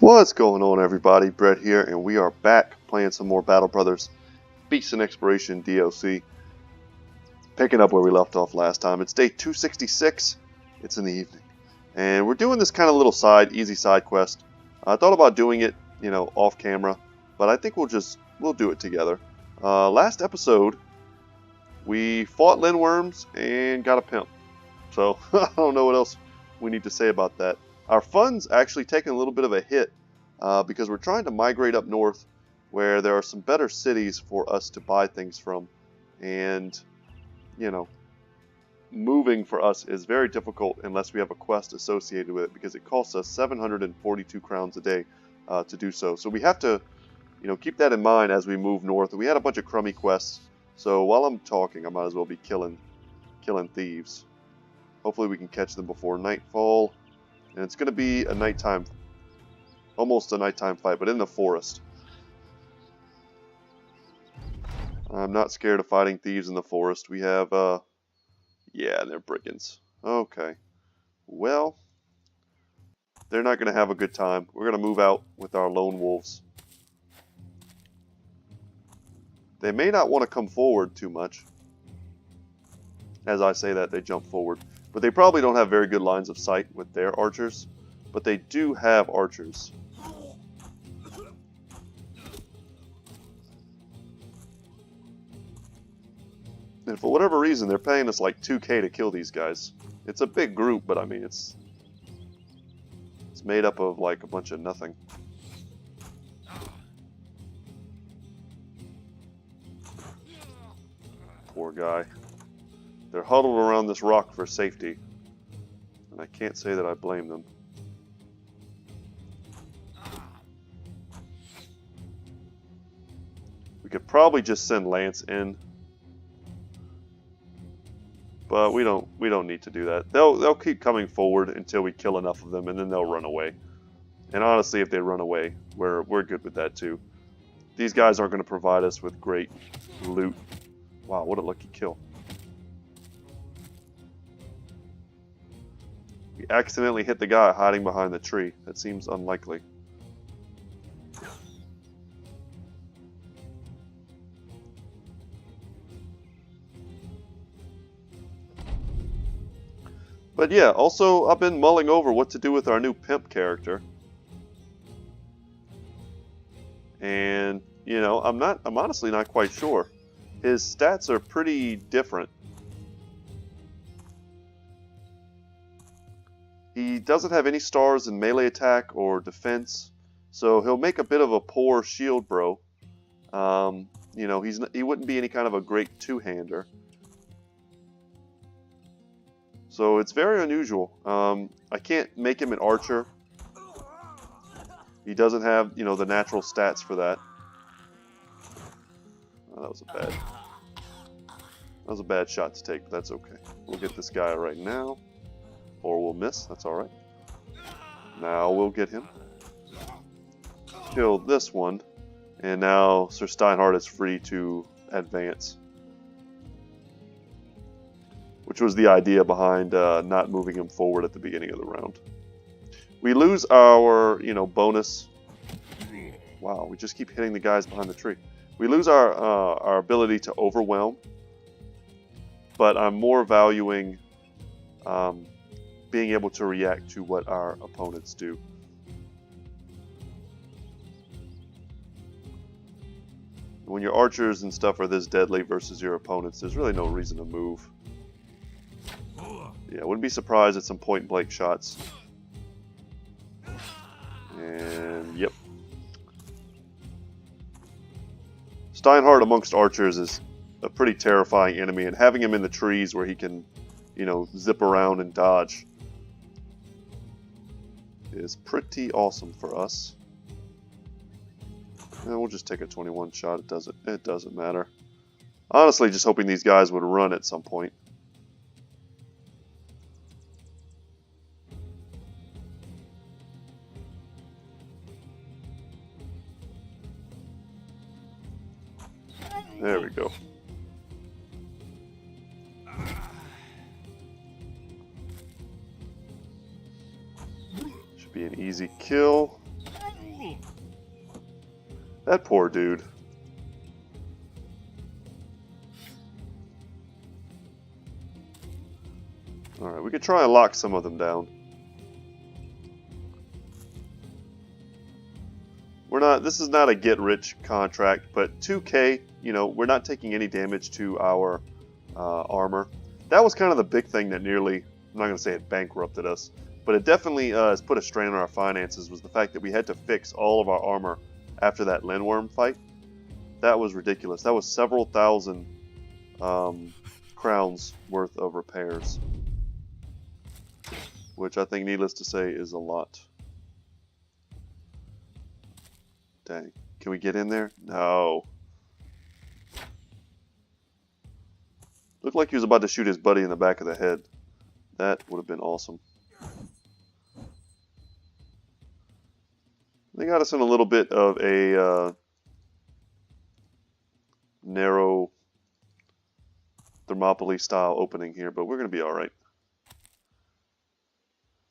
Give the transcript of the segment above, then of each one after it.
What's going on, everybody? Brett here, and we are back playing some more Battle Brothers Beast and Exploration DLC. Picking up where we left off last time. It's day 266. It's in the evening. And we're doing this kind of little easy side quest. I thought about doing it, off camera, but I think we'll do it together. Last episode, we fought Lindworms and got a pimp. So, I don't know what else we need to say about that. Our funds actually taken a little bit of a hit because we're trying to migrate up north where there are some better cities for us to buy things from. And, moving for us is very difficult unless we have a quest associated with it because it costs us 742 crowns a day to do so. So we have to, keep that in mind as we move north. We had a bunch of crummy quests, so while I'm talking, I might as well be killing thieves. Hopefully we can catch them before nightfall. And it's going to be a nighttime, almost a nighttime fight, but in the forest. I'm not scared of fighting thieves in the forest. We have, yeah, they're brigands. Okay. Well, they're not going to have a good time. We're going to move out with our lone wolves. They may not want to come forward too much. As I say that, they jump forward. But they probably don't have very good lines of sight with their archers. But they do have archers. And for whatever reason, they're paying us like 2k to kill these guys. It's a big group, but I mean, it's made up of like a bunch of nothing. Poor guy. They're huddled around this rock for safety, and I can't say that I blame them. We could probably just send Lance in, but we don't need to do that. They'll keep coming forward until we kill enough of them, and then they'll run away. And honestly, if they run away, we're good with that too. These guys aren't going to provide us with great loot. Wow, what a lucky kill. We accidentally hit the guy hiding behind the tree. That seems unlikely. But yeah, also I've been mulling over what to do with our new pimp character. And, I'm honestly not quite sure. His stats are pretty different. He doesn't have any stars in melee attack or defense, so he'll make a bit of a poor shield bro. He wouldn't be any kind of a great two-hander. So it's very unusual. I can't make him an archer. He doesn't have, the natural stats for that. Oh, that was a bad shot to take, but that's okay. We'll get this guy right now. Or we'll miss, that's alright. Now we'll get him. Kill this one. And now Sir Steinhardt is free to advance. Which was the idea behind not moving him forward at the beginning of the round. We lose our, bonus. Wow, we just keep hitting the guys behind the tree. We lose our ability to overwhelm. But I'm more valuing being able to react to what our opponents do. When your archers and stuff are this deadly versus your opponents, there's really no reason to move. Yeah, wouldn't be surprised at some point-blank shots. And, yep. Steinhardt amongst archers is a pretty terrifying enemy, and having him in the trees where he can, zip around and dodge is pretty awesome for us. And we'll just take a 21 shot. It doesn't matter. Honestly, just hoping these guys would run at some point. There we go. Should be an easy kill. That poor dude. Alright, we could try and lock some of them down. This is not a get-rich contract, but 2K, you know, we're not taking any damage to our armor. That was kind of the big thing that nearly, I'm not going to say it bankrupted us, but it definitely has put a strain on our finances, was the fact that we had to fix all of our armor after that Lindworm fight. That was ridiculous. That was several thousand crowns worth of repairs, which I think, needless to say, is a lot. Dang. Can we get in there? No. Looked like he was about to shoot his buddy in the back of the head. That would have been awesome. They got us in a little bit of a narrow Thermopylae style opening here, but we're going to be alright.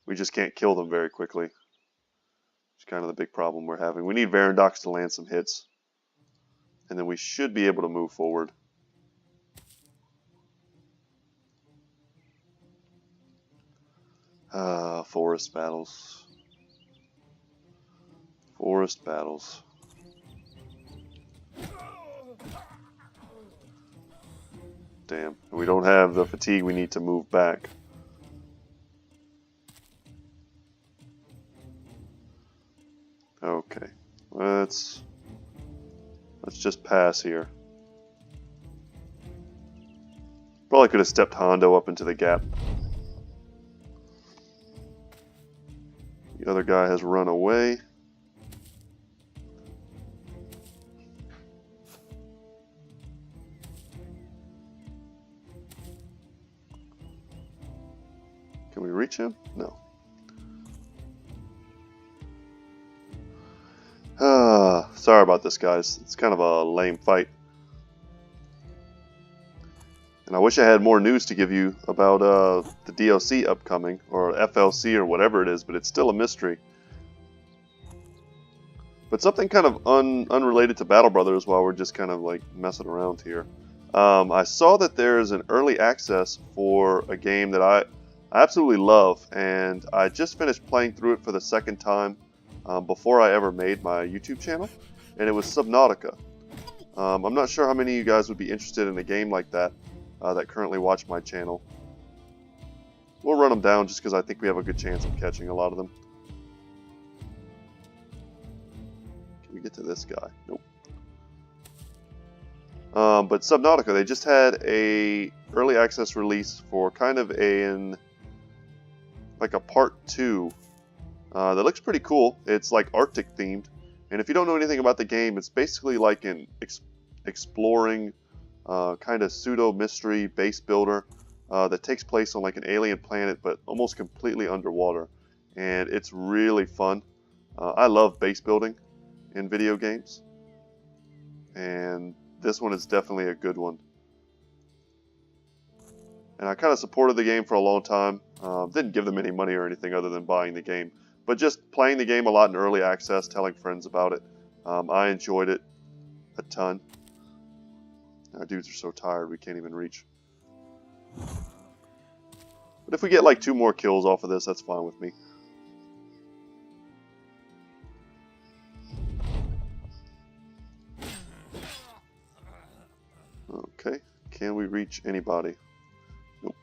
We just can't kill them very quickly. It's kind of the big problem we're having. We need Varandox to land some hits, and then we should be able to move forward. Forest battles. Forest battles. Damn. We don't have the fatigue we need to move back. Okay. Let's just pass here. Probably could have stepped Hondo up into the gap. The other guy has run away. Can we reach him? No. Sorry about this, guys. It's kind of a lame fight. And I wish I had more news to give you about the DLC upcoming, or FLC, or whatever it is, but it's still a mystery. But something kind of unrelated to Battle Brothers while we're just kind of like messing around here. I saw that there's an early access for a game that I absolutely love, and I just finished playing through it for the second time before I ever made my YouTube channel, and it was Subnautica. I'm not sure how many of you guys would be interested in a game like that that currently watch my channel. We'll run them down just because I think we have a good chance of catching a lot of them. Can we get to this guy? Nope. But Subnautica, they just had a early access release for kind of like a part 2 that looks pretty cool. It's like Arctic themed, and if you don't know anything about the game, it's basically like an exploring kind of pseudo mystery base builder that takes place on like an alien planet, but almost completely underwater, and it's really fun. I love base building in video games, and this one is definitely a good one. And I kind of supported the game for a long time. Didn't give them any money or anything other than buying the game, but just playing the game a lot in early access, telling friends about it. I enjoyed it a ton. Our dudes are so tired we can't even reach. But if we get like 2 more kills off of this, that's fine with me. Okay, can we reach anybody? Nope.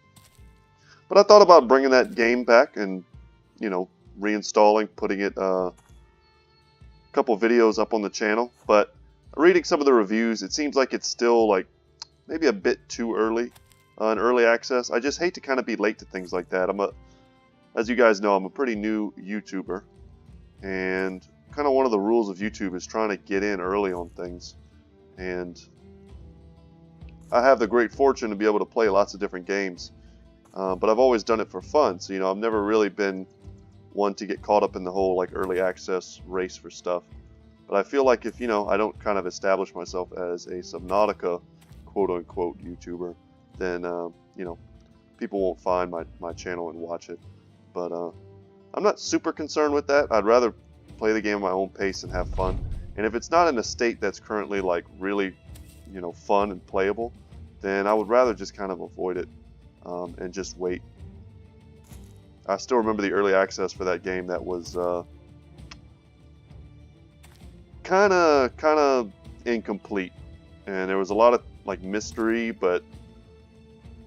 But I thought about bringing that game back and, you know, reinstalling, putting it a couple videos up on the channel. But reading some of the reviews, it seems like it's still like maybe a bit too early in early access. I just hate to kind of be late to things like that. As you guys know, I'm a pretty new YouTuber, and kind of one of the rules of YouTube is trying to get in early on things. And I have the great fortune to be able to play lots of different games, but I've always done it for fun. So, you know, I've never really been one to get caught up in the whole like early access race for stuff. But I feel like if, you know, I don't kind of establish myself as a Subnautica quote-unquote YouTuber, then, you know, people won't find my channel and watch it. But I'm not super concerned with that. I'd rather play the game at my own pace and have fun. And if it's not in a state that's currently like really, you know, fun and playable, then I would rather just kind of avoid it and just wait. I still remember the early access for that game. That was kind of incomplete, and there was a lot of like mystery, but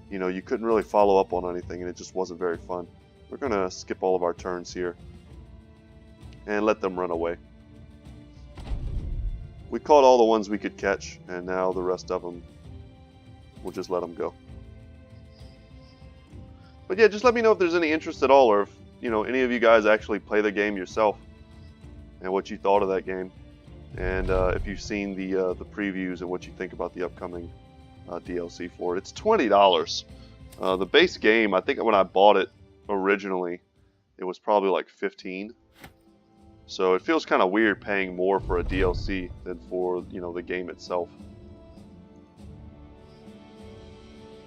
you know, you couldn't really follow up on anything, and it just wasn't very fun. We're gonna skip all of our turns here and let them run away. We caught all the ones we could catch, and now the rest of them, we'll just let them go. But yeah, just let me know if there's any interest at all, or if, you know, any of you guys actually play the game yourself, and what you thought of that game, and if you've seen the previews and what you think about the upcoming DLC for it. It's $20. The base game, I think when I bought it originally, it was probably like $15. So it feels kind of weird paying more for a DLC than for, you know, the game itself.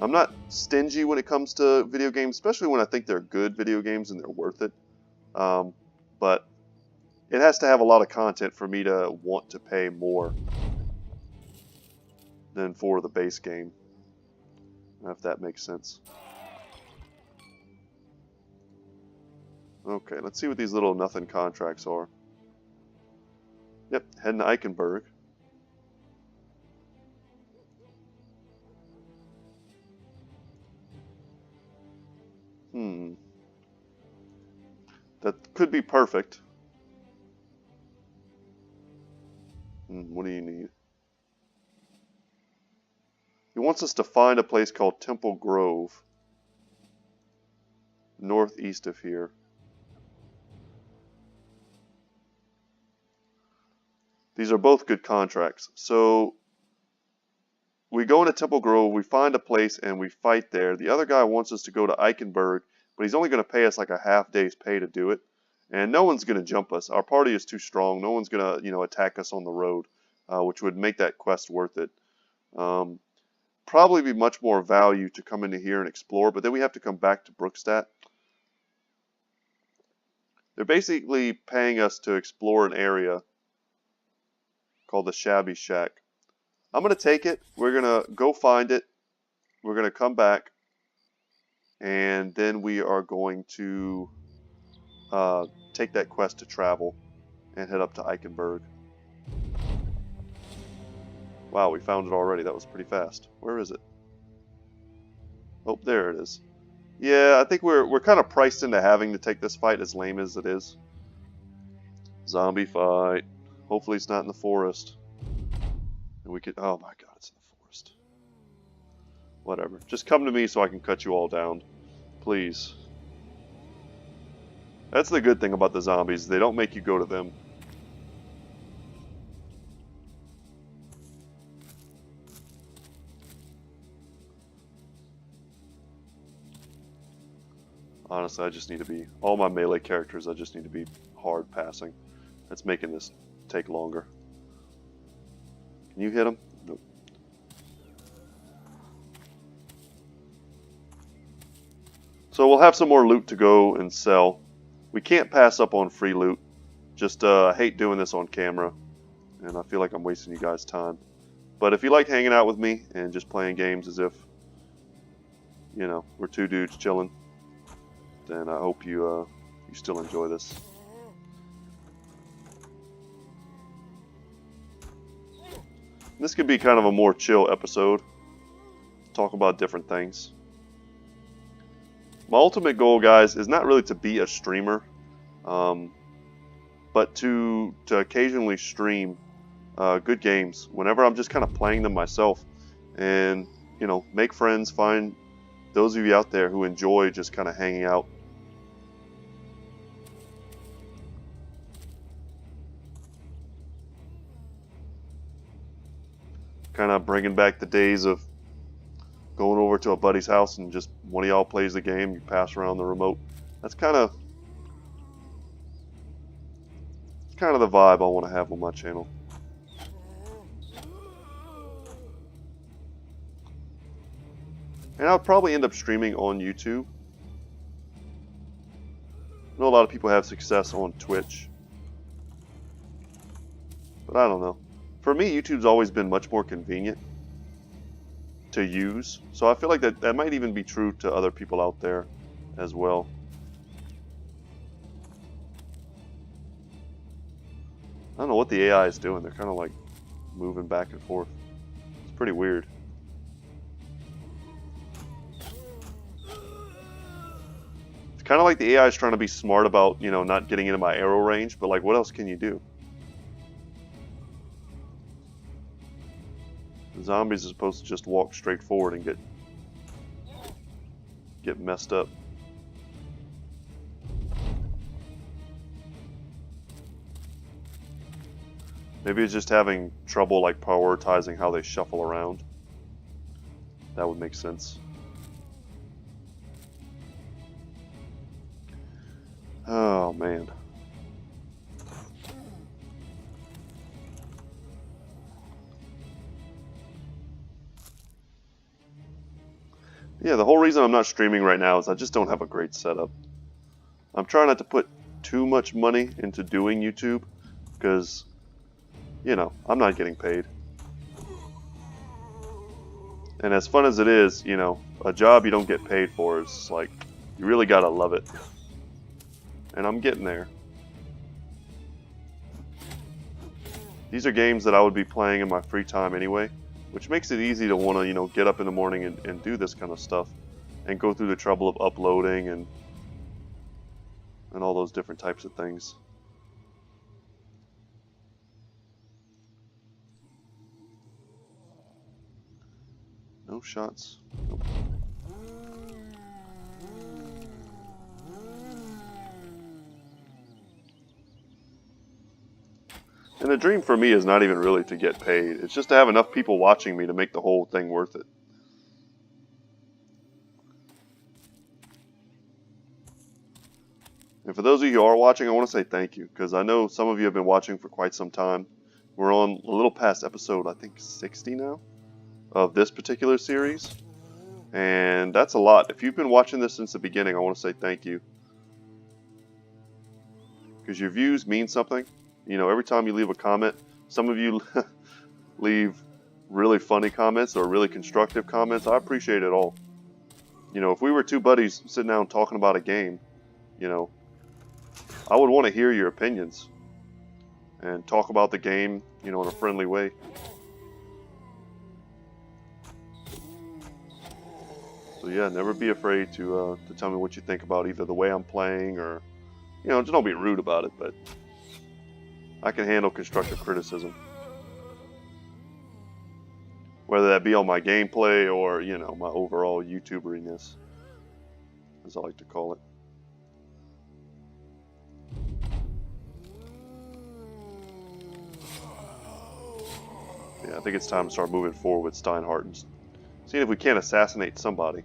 I'm not stingy when it comes to video games, especially when I think they're good video games and they're worth it. But it has to have a lot of content for me to want to pay more than for the base game, if that makes sense. Okay, let's see what these little nothing contracts are. Yep, heading to Eichenberg. That could be perfect. What do you need? He wants us to find a place called Temple Grove, northeast of here. These are both good contracts. So we go into Temple Grove, we find a place, and we fight there. The other guy wants us to go to Eichenberg, but he's only going to pay us like a half day's pay to do it. And no one's going to jump us. Our party is too strong. No one's going to, you know, attack us on the road, which would make that quest worth it. Probably be much more value to come into here and explore, but then we have to come back to Brookstadt. They're basically paying us to explore an area called the Shabby Shack. I'm going to take it. We're going to go find it. We're going to come back. And then we are going to take that quest to travel and head up to Eichenberg. Wow, we found it already. That was pretty fast. Where is it? Oh, there it is. Yeah, I think we're kind of priced into having to take this fight, as lame as it is. Zombie fight. Hopefully it's not in the forest. And we could... Oh my god, it's in the forest. Whatever. Just come to me so I can cut you all down. Please. That's the good thing about the zombies. They don't make you go to them. Honestly, I just need to be... All my melee characters, I just need to be hard passing. That's making this take longer. Can you hit him? Nope. So we'll have some more loot to go and sell. We can't pass up on free loot. Just I hate doing this on camera. And I feel like I'm wasting you guys' time. But if you like hanging out with me and just playing games as if, you know, we're two dudes chilling, then I hope you still enjoy this. This could be kind of a more chill episode. Talk about different things. My ultimate goal, guys, is not really to be a streamer, but to occasionally stream good games whenever I'm just kind of playing them myself, and, you know, make friends, find those of you out there who enjoy just kind of hanging out. Kind of bringing back the days of going over to a buddy's house and just one of y'all plays the game, you pass around the remote. That's kind of the vibe I want to have on my channel. And I'll probably end up streaming on YouTube. I know a lot of people have success on Twitch, But I don't know. For me, YouTube's always been much more convenient to use. So I feel like that might even be true to other people out there as well. I don't know what the AI is doing. They're kind of like moving back and forth. It's pretty weird. It's kind of like the AI is trying to be smart about, you know, not getting into my arrow range, but like, what else can you do? The zombies are supposed to just walk straight forward and get messed up. Maybe it's just having trouble like prioritizing how they shuffle around. That would make sense. Oh man. Yeah, the whole reason I'm not streaming right now is I just don't have a great setup. I'm trying not to put too much money into doing YouTube because, you know, I'm not getting paid. And as fun as it is, you know, a job you don't get paid for is like, you really gotta love it. And I'm getting there. These are games that I would be playing in my free time anyway, which makes it easy to want to, you know, get up in the morning and do this kind of stuff and go through the trouble of uploading and all those different types of things. No shots. Nope. And the dream for me is not even really to get paid. It's just to have enough people watching me to make the whole thing worth it. And for those of you who are watching, I want to say thank you, because I know some of you have been watching for quite some time. We're on a little past episode, I think 60 now, of this particular series. And that's a lot. If you've been watching this since the beginning, I want to say thank you. Because your views mean something. You know, every time you leave a comment, some of you leave really funny comments or really constructive comments. I appreciate it all. You know, if we were two buddies sitting down talking about a game, you know, I would want to hear your opinions and talk about the game, you know, in a friendly way. So yeah, never be afraid to tell me what you think about either the way I'm playing or, you know, just don't be rude about it, but I can handle constructive criticism. Whether that be on my gameplay or, you know, my overall YouTuberiness, as I like to call it. Yeah, I think it's time to start moving forward with Steinhardt and seeing if we can't assassinate somebody.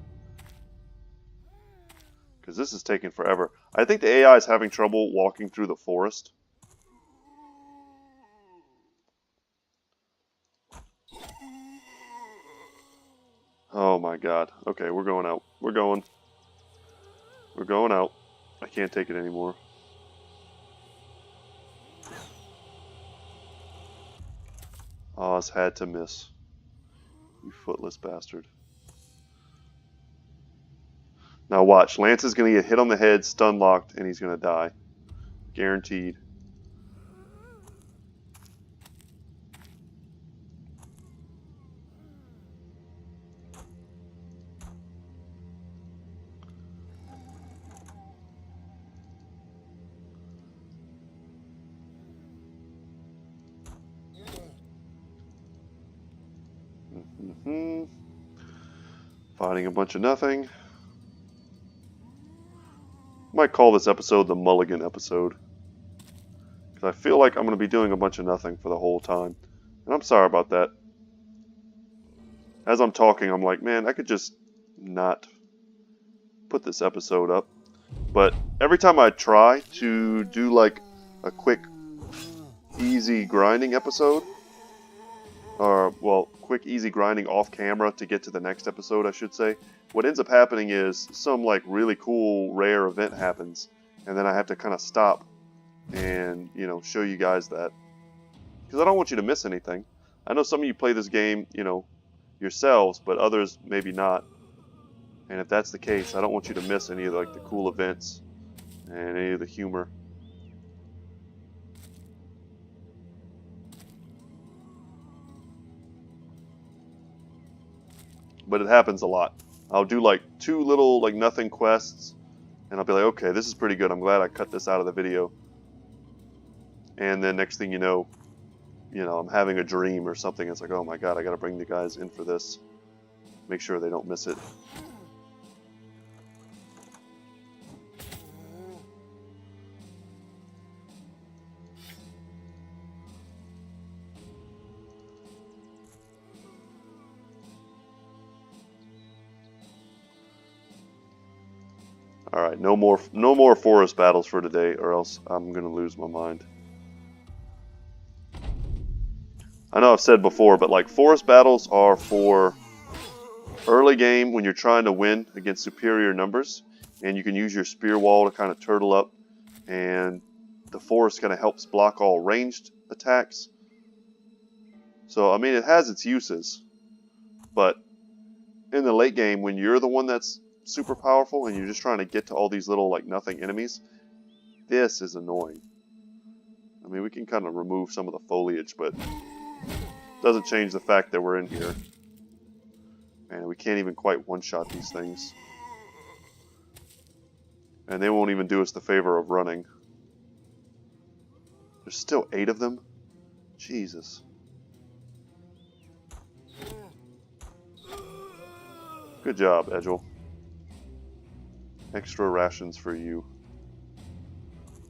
Because this is taking forever. I think the AI is having trouble walking through the forest. Oh my god. Okay, we're going out. We're going out. I can't take it anymore. Oz had to miss. You footless bastard. Now watch. Lance is going to get hit on the head, stun locked, and he's going to die. Guaranteed. Fighting a bunch of nothing. Might call this episode the Mulligan episode. Because I feel like I'm going to be doing a bunch of nothing for the whole time. And I'm sorry about that. As I'm talking, I'm like, man, I could just not put this episode up. But every time I try to do like a quick, easy grinding episode, or, well, quick, easy grinding off camera to get to the next episode, I should say, what ends up happening is some, like, really cool, rare event happens, and then I have to kind of stop and, you know, show you guys that. because I don't want you to miss anything. I know some of you play this game, you know, yourselves, but others maybe not. And if that's the case, I don't want you to miss any of like the cool events and any of the humor. But it happens a lot. I'll do like 2 little like nothing quests, and I'll be like, okay, this is pretty good. I'm glad I cut this out of the video. And then next thing you know, I'm having a dream or something. It's like, oh my god, I gotta bring the guys in for this. Make sure they don't miss it. Alright, no more forest battles for today, or else I'm gonna lose my mind. I know I've said before, but like forest battles are for early game when you're trying to win against superior numbers, and you can use your spear wall to kind of turtle up, and the forest kind of helps block all ranged attacks. So I mean, it has its uses, but in the late game when you're the one that's super powerful and you're just trying to get to all these little like nothing enemies, this is annoying. I mean, we can kind of remove some of the foliage, but it doesn't change the fact that we're in here. And we can't even quite one-shot these things. And they won't even do us the favor of running. There's still 8 of them? Jesus. Good job, Edgel. Extra rations for you.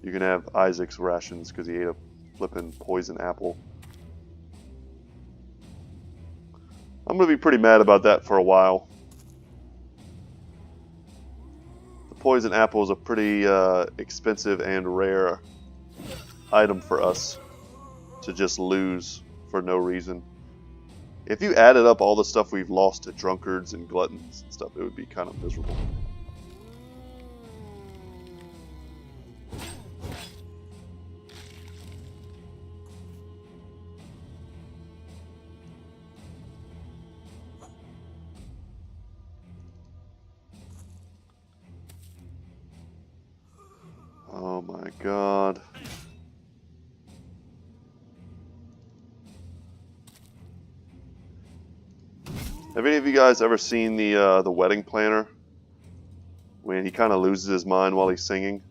You can have Isaac's rations because he ate a flippin' poison apple. I'm going to be pretty mad about that for a while. The poison apple is a pretty expensive and rare item for us to just lose for no reason. If you added up all the stuff we've lost to drunkards and gluttons and stuff, it would be kind of miserable. Oh my god. Have any of you guys ever seen the wedding planner? When he kind of loses his mind while he's singing.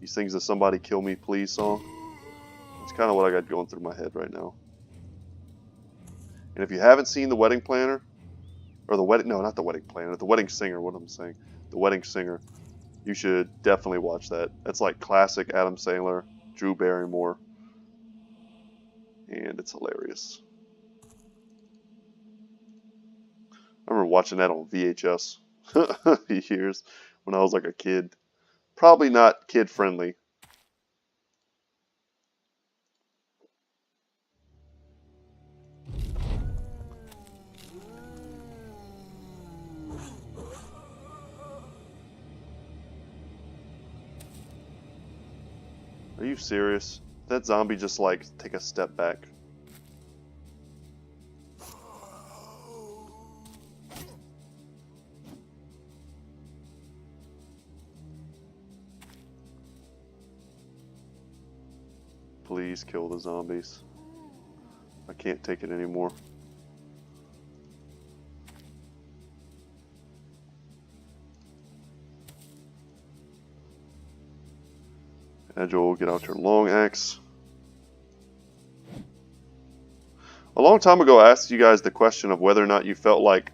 He sings the "Somebody Kill Me Please" song. It's kind of what I got going through my head right now. And if you haven't seen the wedding planner, or not the wedding planner, the wedding singer, what am I saying? The wedding singer. You should definitely watch that. That's like classic Adam Sandler, Drew Barrymore. And it's hilarious. I remember watching that on VHS years when I was like a kid. Probably not kid friendly. Are you serious? That zombie just like take a step back. Please kill the zombies. I can't take it anymore. Edgel, get out your long axe. A long time ago I asked you guys the question of whether or not you felt like,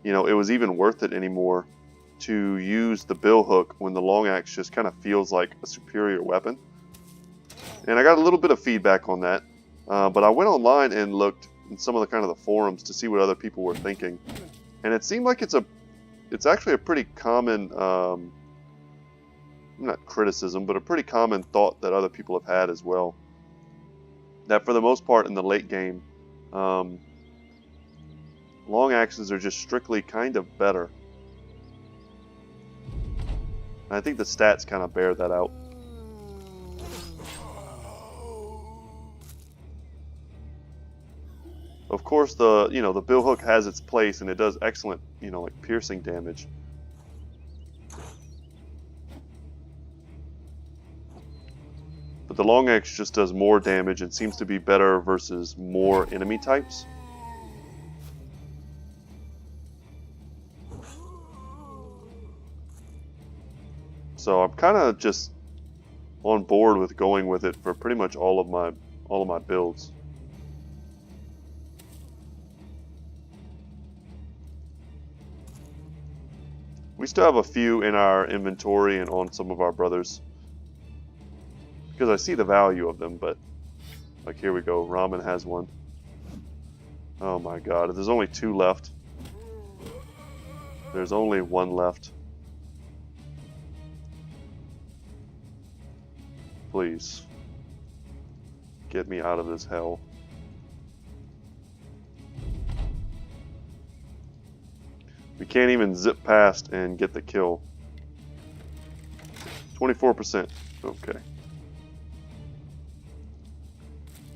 it was even worth it anymore to use the bill hook when the long axe just kind of feels like a superior weapon. And I got a little bit of feedback on that, but I went online and looked in some of the kind of the forums to see what other people were thinking, and it seemed like it's actually a pretty common, not criticism, but a pretty common thought that other people have had as well. That for the most part in the late game, long axes are just strictly kind of better. And I think the stats kind of bear that out. Of course, the the billhook has its place, and it does excellent, like piercing damage. But the long axe just does more damage and seems to be better versus more enemy types. So I'm kind of just on board with going with it for pretty much all of my builds. We still have a few in our inventory and on some of our brothers, because I see the value of them, but like here we go, Ramen has one. Oh my god, there's only 2 left. There's only 1 left. Please. Get me out of this hell. We can't even zip past and get the kill. 24%. Okay.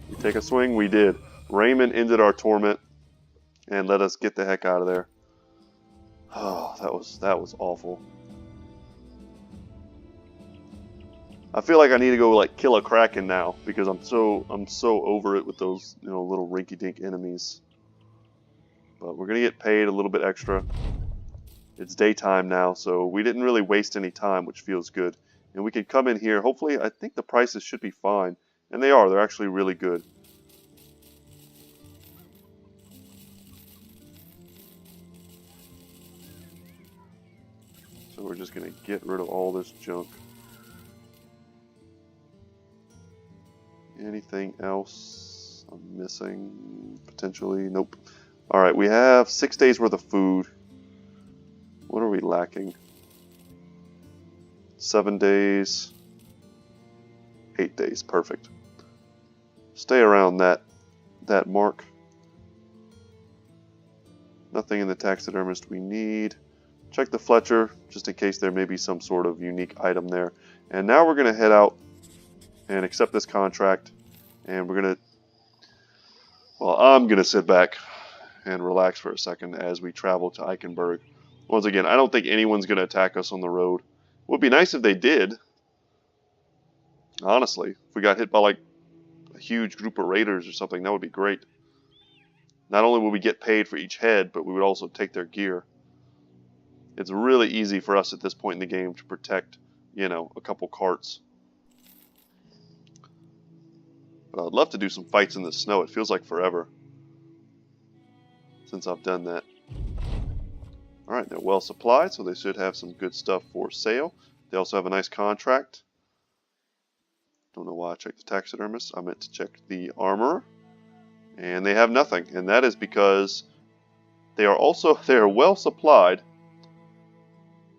We take a swing? We did. Raymond ended our torment and let us get the heck out of there. Oh, that was awful. I feel like I need to go like kill a Kraken now because I'm so over it with those little rinky-dink enemies. But we're gonna get paid a little bit extra. It's daytime now, so we didn't really waste any time, which feels good. And we can come in here. Hopefully, I think the prices should be fine, and they are. They're actually really good. So we're just gonna get rid of all this junk. Anything else I'm missing? Potentially? Nope. Alright, we have 6 days worth of food. What are we lacking? 7 days. 8 days. Perfect. Stay around that mark. Nothing in the taxidermist we need. Check the Fletcher, just in case there may be some sort of unique item there. And now we're going to head out and accept this contract, and we're gonna, well, I'm gonna sit back and relax for a second as we travel to Eichenberg. Once again, I don't think anyone's gonna attack us on the road. It would be nice if they did, honestly. If we got hit by like a huge group of raiders or something, that would be great. Not only would we get paid for each head, but we would also take their gear. It's really easy for us at this point in the game to protect, a couple carts. But I'd love to do some fights in the snow. It feels like forever since I've done that. Alright, they're well supplied, so they should have some good stuff for sale. They also have a nice contract. Don't know why I checked the taxidermist. I meant to check the armorer. And they have nothing. And that is because they are well supplied.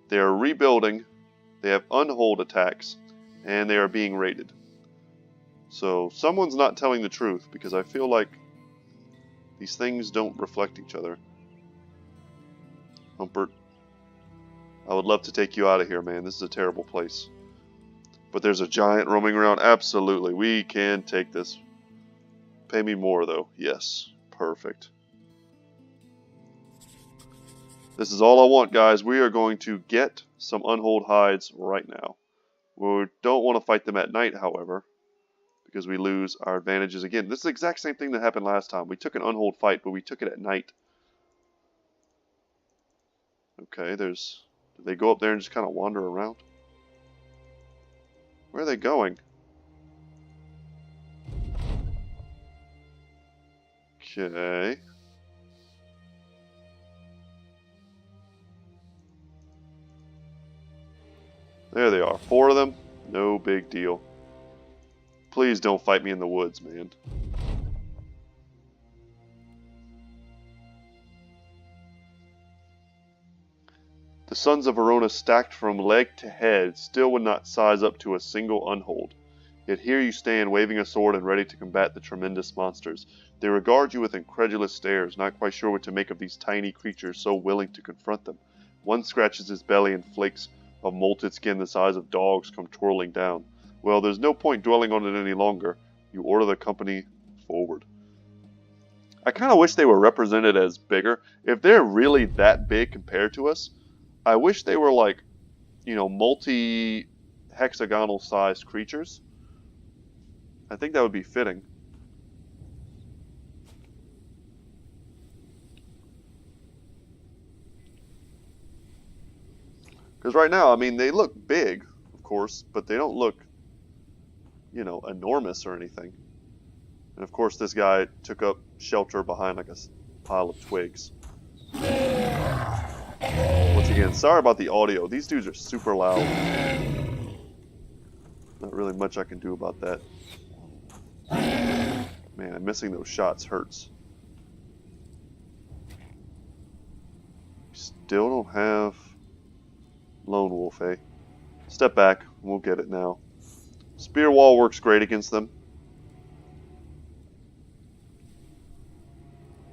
They are rebuilding. They have unhold attacks. And they are being raided. So someone's not telling the truth, because I feel like these things don't reflect each other. Humpert, I would love to take you out of here, man. This is a terrible place. But there's a giant roaming around. Absolutely. We can take this. Pay me more, though. Yes. Perfect. This is all I want, guys. We are going to get some unhold hides right now. We don't want to fight them at night, however, because we lose our advantages again. This is the exact same thing that happened last time. We took an unhold fight, but we took it at night. Okay, did they go up there and just kind of wander around? Where are they going? Okay. There they are. 4 of them. No big deal. Please don't fight me in the woods, man. The sons of Verona, stacked from leg to head, still would not size up to a single unhold. Yet here you stand, waving a sword and ready to combat the tremendous monsters. They regard you with incredulous stares, not quite sure what to make of these tiny creatures so willing to confront them. One scratches his belly and flakes of molted skin the size of dogs come twirling down. Well, there's no point dwelling on it any longer. You order the company forward. I kind of wish they were represented as bigger. If they're really that big compared to us, I wish they were like, you know, multi-hexagonal sized creatures. I think that would be fitting. Because right now, I mean, they look big, of course, but they don't look, you know, enormous or anything. And of course, this guy took up shelter behind like a pile of twigs. Once again, sorry about the audio. These dudes are super loud. Not really much I can do about that. Man, missing those shots hurts. Still don't have Lone Wolf, eh? Step back, we'll get it now. Spear wall works great against them.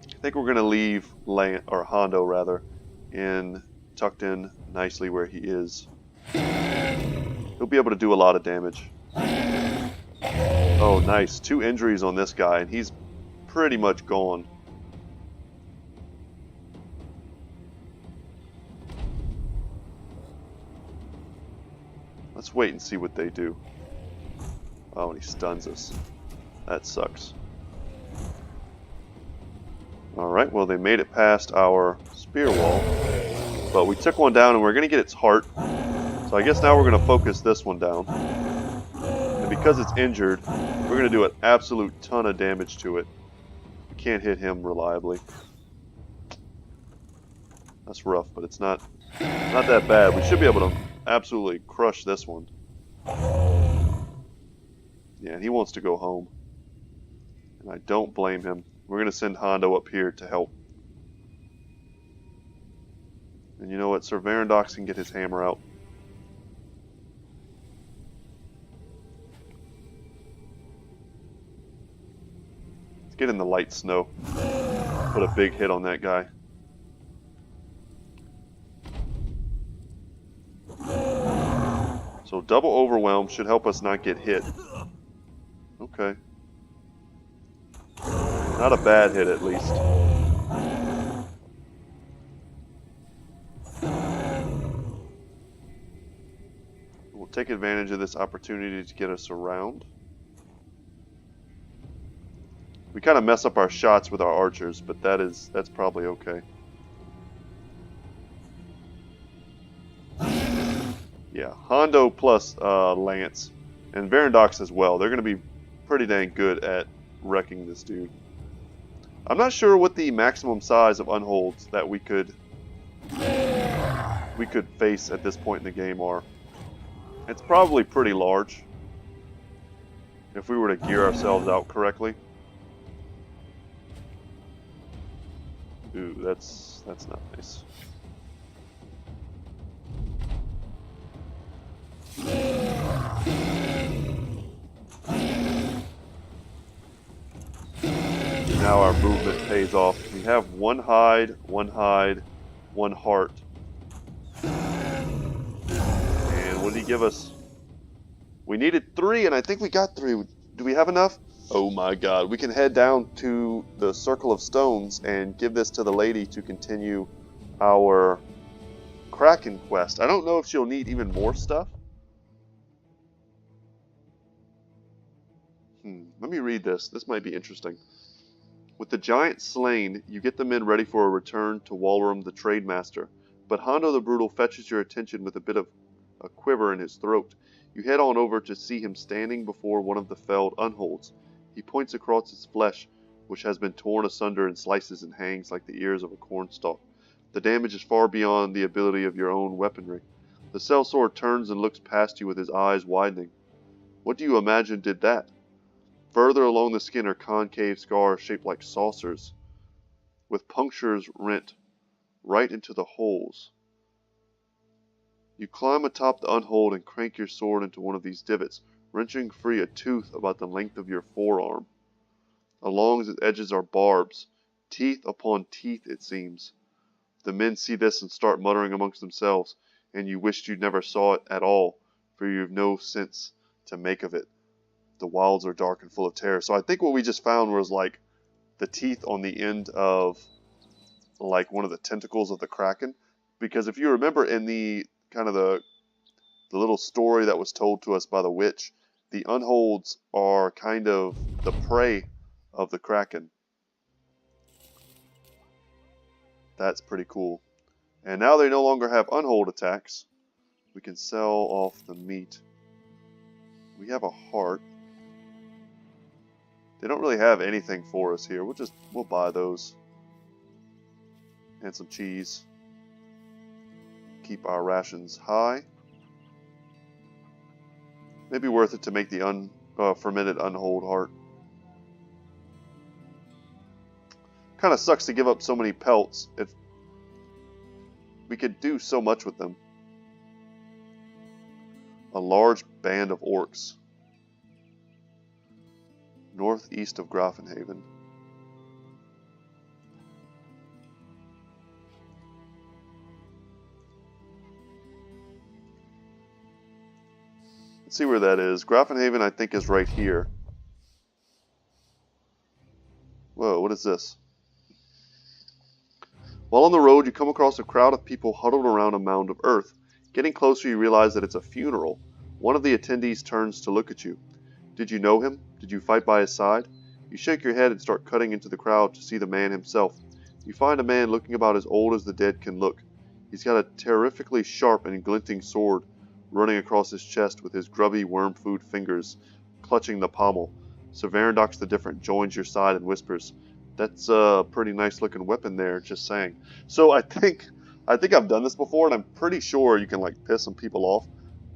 I think we're going to leave Hondo rather, tucked in nicely where he is. He'll be able to do a lot of damage. Oh, nice. 2 injuries on this guy, and he's pretty much gone. Let's wait and see what they do. Oh, and he stuns us. That sucks. Alright, well they made it past our spear wall. But we took one down and we're going to get its heart. So I guess now we're going to focus this one down. And because it's injured, we're going to do an absolute ton of damage to it. We can't hit him reliably. That's rough, but it's not that bad. We should be able to absolutely crush this one. Yeah, and he wants to go home. And I don't blame him. We're going to send Hondo up here to help. And you know what? Sir Varandox can get his hammer out. Let's get in the light snow. Put a big hit on that guy. So double overwhelm should help us not get hit. Okay. Not a bad hit, at least. We'll take advantage of this opportunity to get us around. We kind of mess up our shots with our archers, but that's probably okay. Yeah, Hondo plus Lance, and Varandox as well. They're going to be pretty dang good at wrecking this dude. I'm not sure what the maximum size of Unholds that we could face at this point in the game are. It's probably pretty large if we were to gear ourselves out correctly. Ooh, that's not nice. Now our movement pays off. We have one hide, one heart. And what did he give us? We needed 3, and I think we got 3. Do we have enough? Oh my god. We can head down to the Circle of Stones and give this to the lady to continue our Kraken quest. I don't know if she'll need even more stuff. Let me read this. This might be interesting. With the giant slain, you get the men ready for a return to Walram the Trade Master, but Hondo the Brutal fetches your attention with a bit of a quiver in his throat. You head on over to see him standing before one of the felled Unholds. He points across its flesh, which has been torn asunder in slices and hangs like the ears of a cornstalk. The damage is far beyond the ability of your own weaponry. The sellsword turns and looks past you with his eyes widening. What do you imagine did that? Further along the skin are concave scars shaped like saucers, with punctures rent right into the holes. You climb atop the Unhold and crank your sword into one of these divots, wrenching free a tooth about the length of your forearm. Along its edges are barbs, teeth upon teeth it seems. The men see this and start muttering amongst themselves, and you wished you never saw it at all, for you have no sense to make of it. The wilds are dark and full of terror. So I think what we just found was like the teeth on the end of like one of the tentacles of the Kraken. Because if you remember in the kind of the little story that was told to us by the witch, the Unholds are kind of the prey of the Kraken. That's pretty cool. And now they no longer have Unhold attacks. We can sell off the meat. We have a heart. They don't really have anything for us here. We'll buy those. And some cheese. Keep our rations high. Maybe worth it to make the fermented Unhold heart. Kind of sucks to give up so many pelts. If we could do so much with them. A large band of orcs. Northeast of Grafenhaven. Let's see where that is. Grafenhaven, I think, is right here. Whoa, what is this? While on the road, you come across a crowd of people huddled around a mound of earth. Getting closer, you realize that it's a funeral. One of the attendees turns to look at you. Did you know him? Did you fight by his side? You shake your head and start cutting into the crowd to see the man himself. You find a man looking about as old as the dead can look. He's got a terrifically sharp and glinting sword running across his chest with his grubby worm-food fingers clutching the pommel. Severandox the Different joins your side and whispers, "That's a pretty nice looking weapon there, just saying." So I think I've done this before, and I'm pretty sure you can like piss some people off,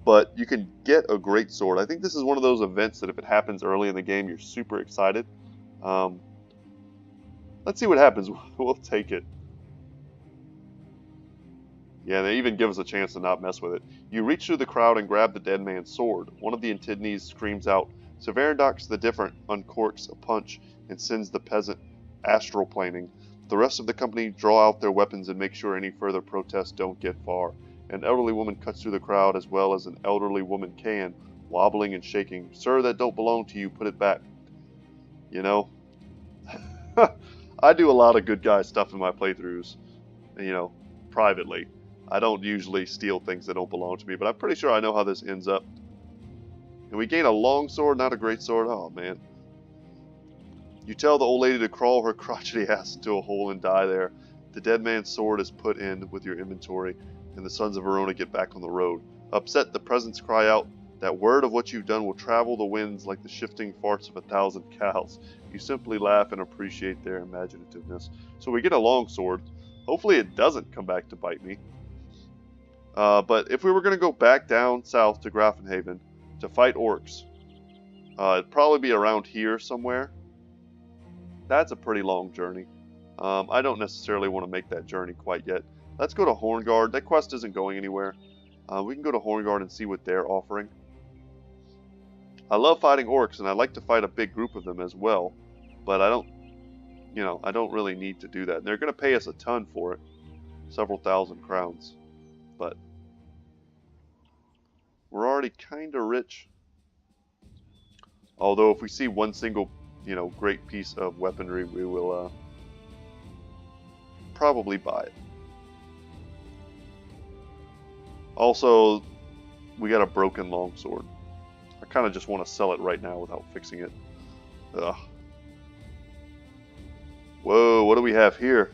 but you can get a great sword. I think this is one of those events that if it happens early in the game, you're super excited. Let's see what happens. We'll take it. Yeah, they even give us a chance to not mess with it. You reach through the crowd and grab the dead man's sword. One of the attendees screams out. Severandox the Different uncorks a punch and sends the peasant astral planing. The rest of the company draw out their weapons and make sure any further protests don't get far. An elderly woman cuts through the crowd as well as an elderly woman can, wobbling and shaking. "Sir, that don't belong to you. Put it back." You know, I do a lot of good guy stuff in my playthroughs, you know, privately. I don't usually steal things that don't belong to me, but I'm pretty sure I know how this ends up. And we gain a long sword, not a great sword. Oh, man. You tell the old lady to crawl her crotchety ass into a hole and die there. The dead man's sword is put in with your inventory, and the sons of Verona get back on the road. Upset, the peasants cry out, "That word of what you've done will travel the winds like the shifting farts of 1,000 cows." You simply laugh and appreciate their imaginativeness. So we get a long sword. Hopefully it doesn't come back to bite me. But if we were going to go back down south to Grafenhaven to fight orcs, it'd probably be around here somewhere. That's a pretty long journey. I don't necessarily want to make that journey quite yet. Let's go to Horngard. That quest isn't going anywhere. We can go to Horngard and see what they're offering. I love fighting orcs, and I like to fight a big group of them as well. But I don't really need to do that. And they're going to pay us a ton for it. Several thousand crowns. But we're already kind of rich. Although if we see one single, great piece of weaponry, we will probably buy it. Also, we got a broken longsword. I kind of just want to sell it right now without fixing it. Ugh. Whoa, what do we have here?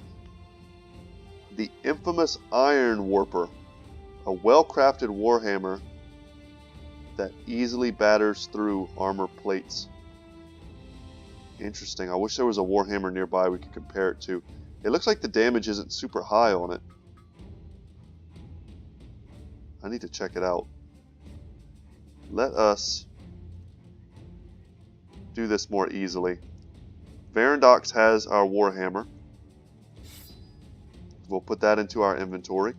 The infamous Iron Warper. A well-crafted warhammer that easily batters through armor plates. Interesting. I wish there was a warhammer nearby we could compare it to. It looks like the damage isn't super high on it. I need to check it out. Let us do this more easily. Verandox has our warhammer. We'll put that into our inventory.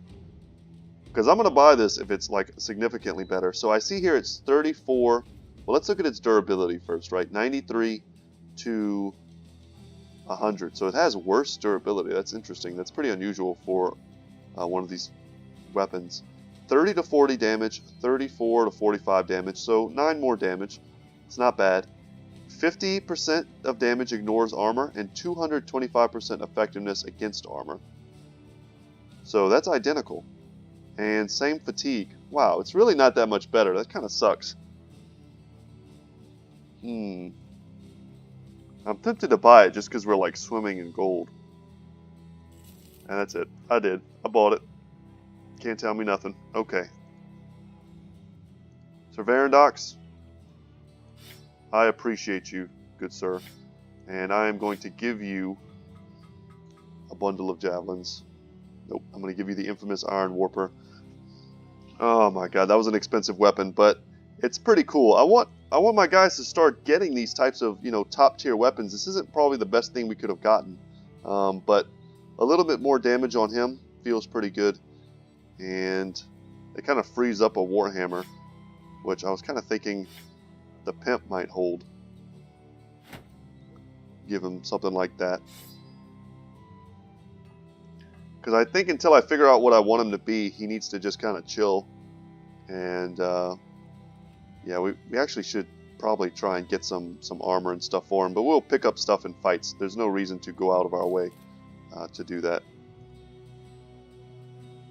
Because I'm going to buy this if it's like significantly better. So I see here it's 34. Well, let's look at its durability first, right? 93 to 100. So it has worse durability. That's interesting. That's pretty unusual for one of these weapons. 30 to 40 damage, 34 to 45 damage. So 9 more damage. It's not bad. 50% of damage ignores armor, and 225% effectiveness against armor. So that's identical. And same fatigue. Wow, it's really not that much better. That kind of sucks. I'm tempted to buy it just because we're like swimming in gold. And that's it. I did. I bought it. Can't tell me nothing. Okay. Sir Varandox, I appreciate you, good sir. And I am going to give you a bundle of javelins. Nope, I'm going to give you the infamous Iron Warper. Oh my god, that was an expensive weapon, but it's pretty cool. I want my guys to start getting these types of, top tier weapons. This isn't probably the best thing we could have gotten, but a little bit more damage on him feels pretty good, and it kind of frees up a Warhammer, which I was kind of thinking the Pimp might hold. Give him something like that. Because I think until I figure out what I want him to be, he needs to just kind of chill. And, yeah, we actually should probably try and get some armor and stuff for him. But we'll pick up stuff in fights. There's no reason to go out of our way to do that.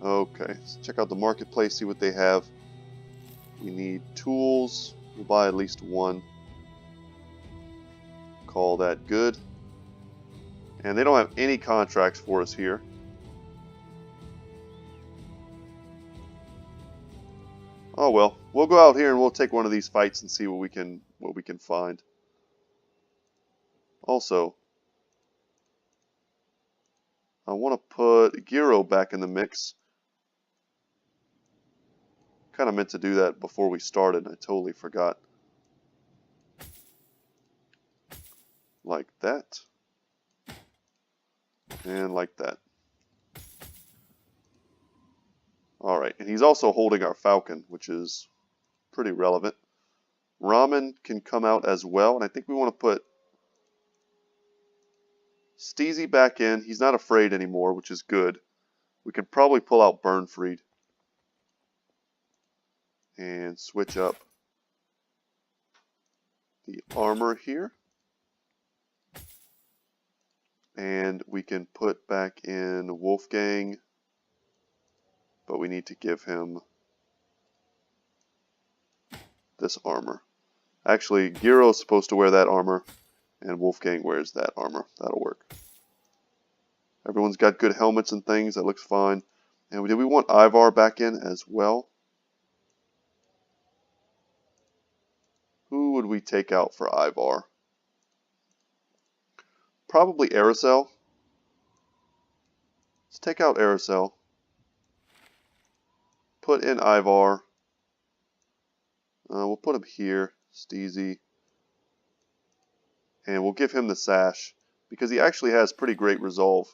Okay, let's check out the marketplace, see what they have. We need tools. We'll buy at least one. Call that good. And they don't have any contracts for us here. Oh well, we'll go out here and we'll take one of these fights and see what we can find. Also, I want to put Giro back in the mix. Kind of meant to do that before we started. I totally forgot. Like that. And like that. Alright, and he's also holding our Falcon, which is pretty relevant. Ramen can come out as well, and I think we want to put Steezy back in. He's not afraid anymore, which is good. We can probably pull out Burnfried and switch up the armor here. And we can put back in Wolfgang, but we need to give him this armor. Actually, Giro's supposed to wear that armor, and Wolfgang wears that armor. That'll work. Everyone's got good helmets and things. That looks fine. And did we want Ivar back in as well? Who would we take out for Ivar? Probably Aracel. Let's take out Aracel. Put in Ivar. We'll put him here. Steezy. And we'll give him the sash, because he actually has pretty great resolve.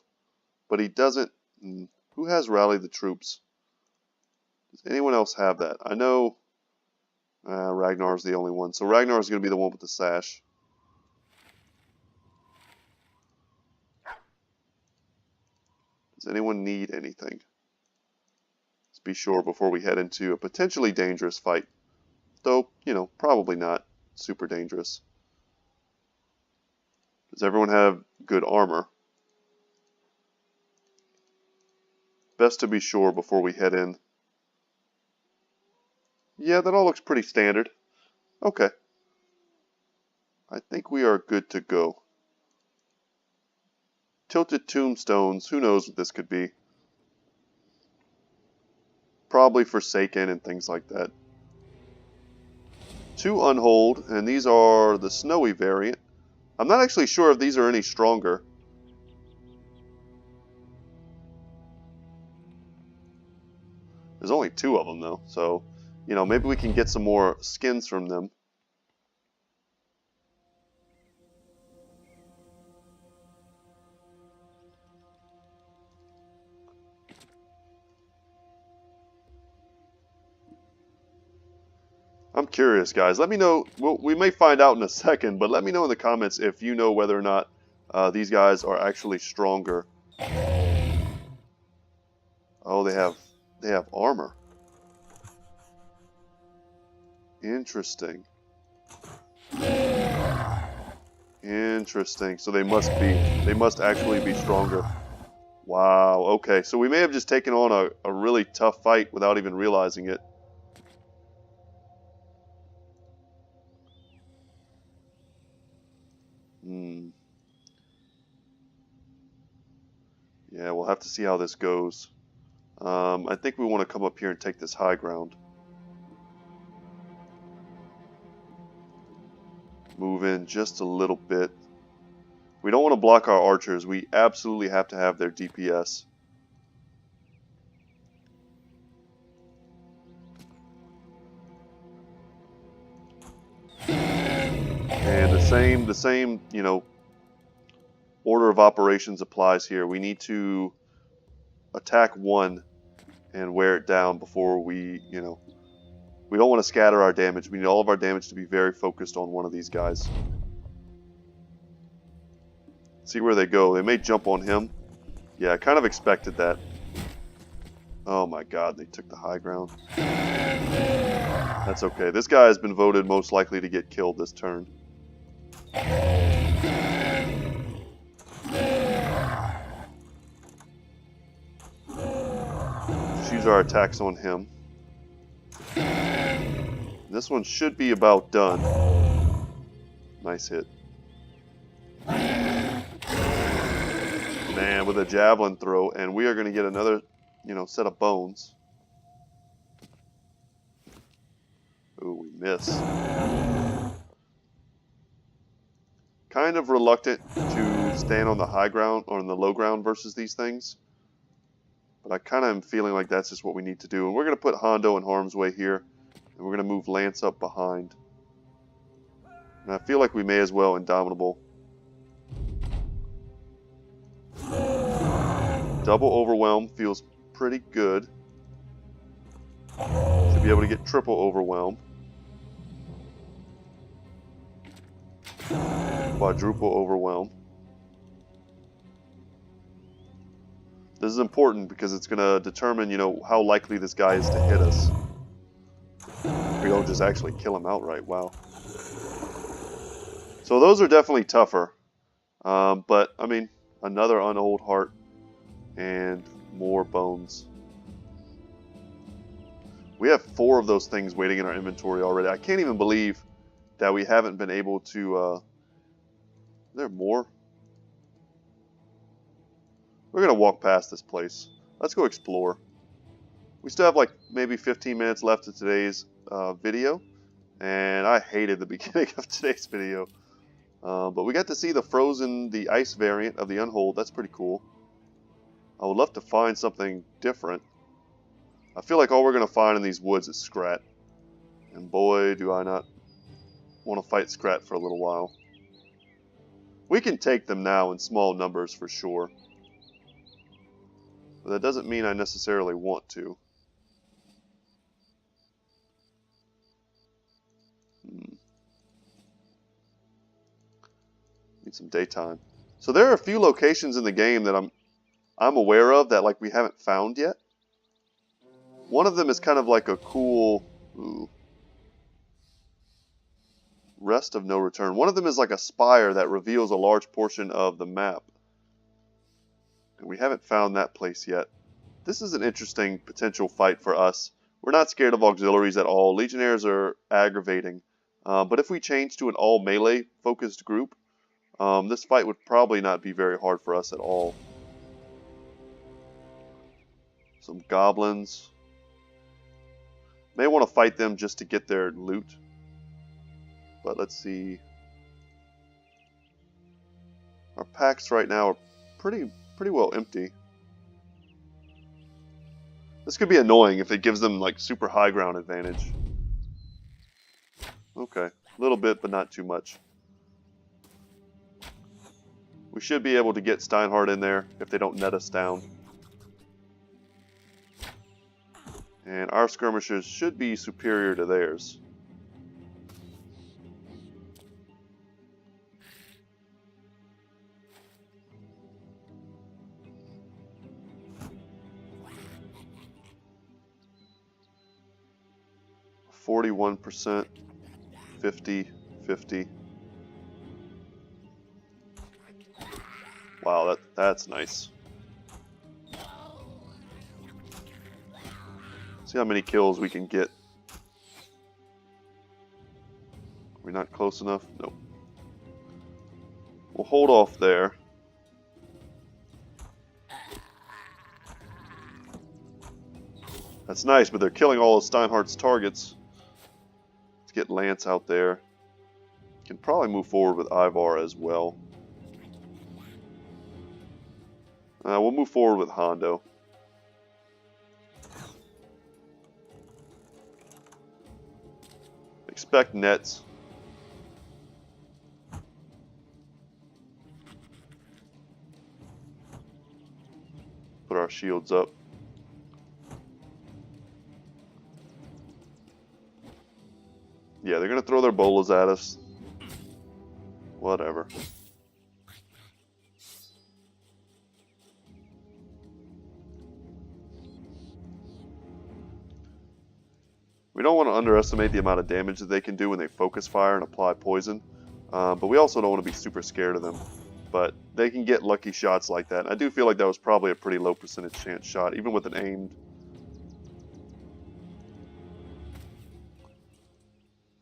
But he doesn't... Who has Rally the Troops? Does anyone else have that? I know Ragnar's the only one. So Ragnar's going to be the one with the sash. Does anyone need anything? Let's be sure before we head into a potentially dangerous fight. Though, probably not super dangerous. Does everyone have good armor? Best to be sure before we head in. Yeah, that all looks pretty standard. Okay. I think we are good to go. Tilted tombstones, who knows what this could be. Probably Forsaken and things like that. 2 Unhold, and these are the snowy variant. I'm not actually sure if these are any stronger. There's only 2 of them though, so, maybe we can get some more skins from them. I'm curious, guys. Let me know. We may find out in a second, but let me know in the comments if you know whether or not these guys are actually stronger. Oh, they have armor. Interesting. Interesting. So they must actually be stronger. Wow, okay. So we may have just taken on a really tough fight without even realizing it. Yeah, we'll have to see how this goes. I think we want to come up here and take this high ground. Move in just a little bit. We don't want to block our archers. We absolutely have to have their DPS. And the same, you know, order of operations applies here. We need to attack one and wear it down before we, you know, we don't want to scatter our damage. We need all of our damage to be very focused on one of these guys. See where they go. They may jump on him. Yeah, I kind of expected that. Oh my god, they took the high ground. That's okay. This guy has been voted most likely to get killed this turn. Just use our attacks on him. This one should be about done. Nice hit. Man, with a javelin throw, and we are going to get another, you know, set of bones. Ooh, we miss. Kind of reluctant to stand on the high ground or on the low ground versus these things. But I kind of am feeling like that's just what we need to do. And we're going to put Hondo in harm's way here. And we're going to move Lance up behind. And I feel like we may as well Indomitable. Double Overwhelm feels pretty good. Should be able to get triple Overwhelm. Quadruple Overwhelm. This is important because it's going to determine, you know, how likely this guy is to hit us. We don't just actually kill him outright. Wow. So those are definitely tougher. But, I mean, another Unhold Heart and more bones. We have 4 of those things waiting in our inventory already. I can't even believe that we haven't been able to... Is there more? We're going to walk past this place. Let's go explore. We still have like maybe 15 minutes left of today's video. And I hated the beginning of today's video. But we got to see the ice variant of the Unhold. That's pretty cool. I would love to find something different. I feel like all we're going to find in these woods is Scrat. And boy, do I not want to fight Scrat for a little while. We can take them now in small numbers for sure. But that doesn't mean I necessarily want to. Need some daytime. So there are a few locations in the game that I'm aware of that like we haven't found yet. One of them is kind of like a cool rest of no return. One of them is like a spire that reveals a large portion of the map. And we haven't found that place yet. This is an interesting potential fight for us. We're not scared of auxiliaries at all. Legionnaires are aggravating. But if we change to an all melee focused group, this fight would probably not be very hard for us at all. Some goblins. May want to fight them just to get their loot. But let's see. Our packs right now are pretty well empty. This could be annoying if it gives them like super high ground advantage. Okay, a little bit, but not too much. We should be able to get Steinhardt in there if they don't net us down. And our skirmishers should be superior to theirs. %, 50, 50. Wow, that's nice. See how many kills we can get. We're not close enough? Nope. We'll hold off there. That's nice, but they're killing all of Steinhardt's targets. Let's get Lance out there. Can probably move forward with Ivar as well. We'll move forward with Hondo. Expect nets. Put our shields up. Yeah, they're going to throw their bolas at us. Whatever. We don't want to underestimate the amount of damage that they can do when they focus fire and apply poison. But we also don't want to be super scared of them. But they can get lucky shots like that. And I do feel like that was probably a pretty low percentage chance shot, even with an aimed.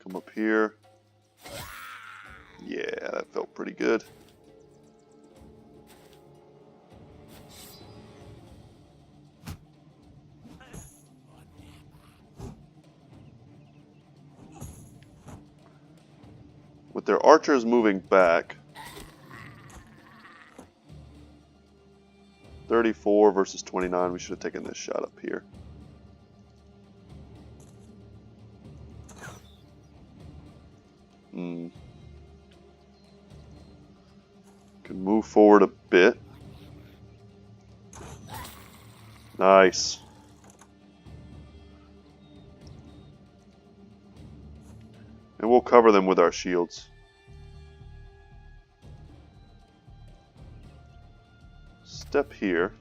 Come up here. Yeah, that felt pretty good. With their archers moving back, 34 versus 29, we should have taken this shot up here. Can move forward a bit. Nice. And we'll cover them with our shields. Step here.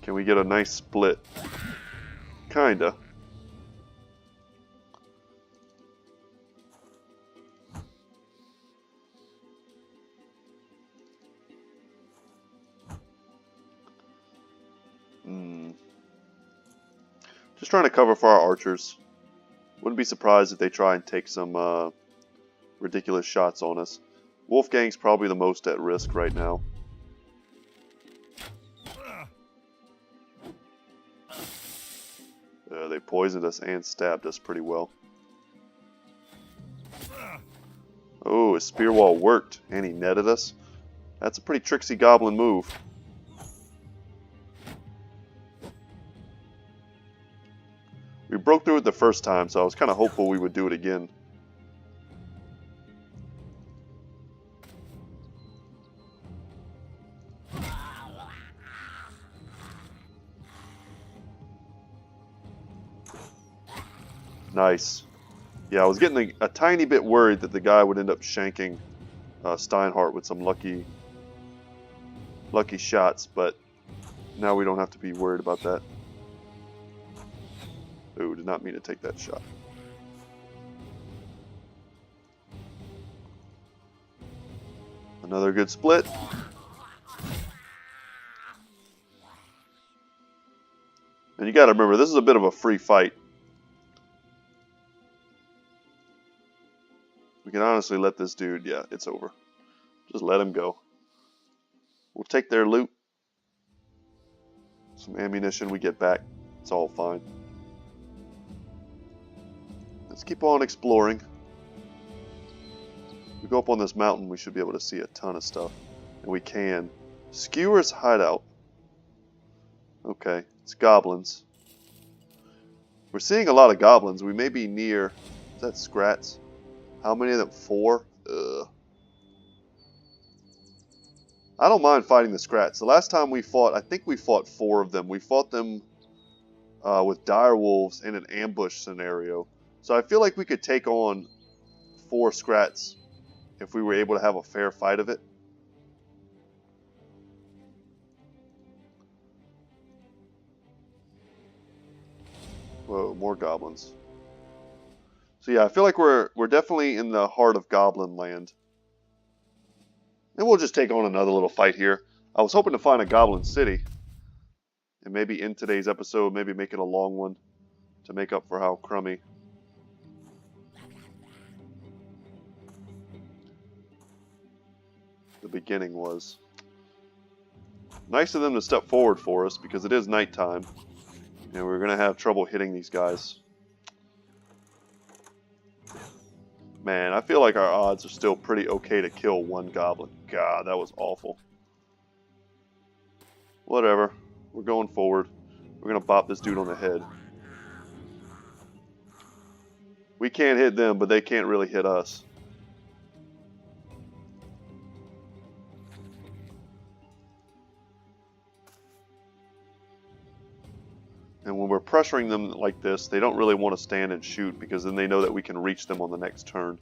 Can we get a nice split? Kinda. Just trying to cover for our archers. Wouldn't be surprised if they try and take some ridiculous shots on us. Wolfgang's probably the most at risk right now. They poisoned us and stabbed us pretty well. Oh, his spear wall worked, and he netted us. That's a pretty tricksy goblin move. We broke through it the first time, so I was kind of hopeful we would do it again. Nice. Yeah, I was getting a tiny bit worried that the guy would end up shanking Steinhardt with some lucky shots, but now we don't have to be worried about that. Ooh, did not mean to take that shot. Another good split. And you got to remember, this is a bit of a free fight. We can honestly let this dude, yeah, it's over. Just let him go. We'll take their loot. Some ammunition we get back. It's all fine. Let's keep on exploring. If we go up on this mountain, we should be able to see a ton of stuff. And we can. Skewer's hideout. Okay, it's goblins. We're seeing a lot of goblins. We may be near... Is that Scrats? How many of them? 4? Ugh. I don't mind fighting the Scrats. The last time we fought, I think we fought 4 of them. We fought them with dire wolves in an ambush scenario. So I feel like we could take on 4 Scrats if we were able to have a fair fight of it. more goblins. So yeah, I feel like we're definitely in the heart of Goblin Land. And we'll just take on another little fight here. I was hoping to find a Goblin City. And maybe in today's episode, maybe make it a long one to make up for how crummy the beginning was. Nice of them to step forward for us because it is nighttime. And we're going to have trouble hitting these guys. Man, I feel like our odds are still pretty okay to kill one goblin. God, that was awful. Whatever. We're going forward. We're going to bop this dude on the head. We can't hit them, but they can't really hit us. And when we're pressuring them like this, they don't really want to stand and shoot because then they know that we can reach them on the next turn.